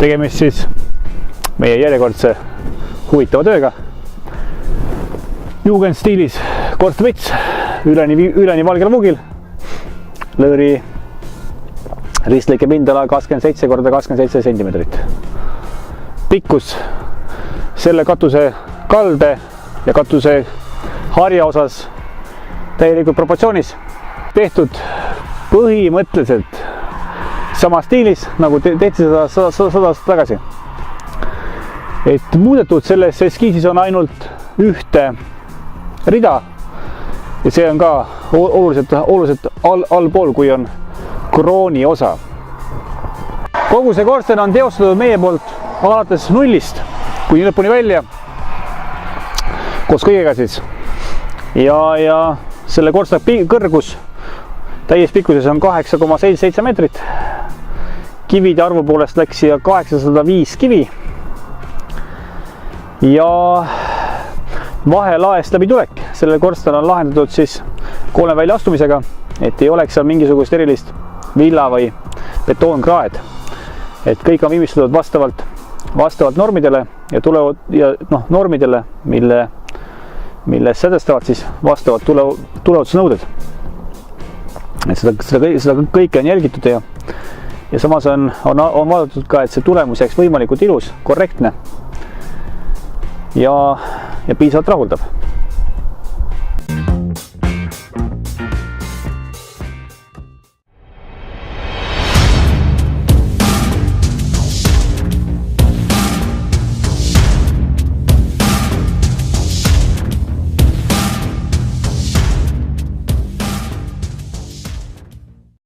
tegemist siis meie järjekordse huvitava tööga. Jugendstiilis korstnapits, üleni valgel vugil, lõõri ristlõike pindala 27 × 27 sentimeetrit. Pikkus selle katuse kalde ja katuse harja osas täielikult proportsioonis, tehtud põhimõtteliselt sama stiilis, nagu tehti 100 aastat tagasi. Et muudetud selles eskiisis on ainult ühte rida ja see on ka oluliselt allpool, kui on krooni osa. Kogu see korsten on teostatud meie poolt alates nullist kuni lõpuni välja, koos kõigega siis. Ja selle korstna kõrgus täiespikkuses on 8,77 meetrit. Kivide arvu poolest läks siia 805 kivi. Ja vahelaest läbi tulek. Sellel korstel on lahendatud siis kolme välja astumisega, et ei oleks seal mingisugust erilist villa või betoonkraed. Et kõik on viimistletud vastavalt normidele ja normidele, mille sätestavad siis vastavad tuleohutusnõuded. Et seda kõike on jälgitud ja samas on vaadatud ka, et see tulemus jääks võimalikult ilus, korrektne ja piisavalt rahuldav.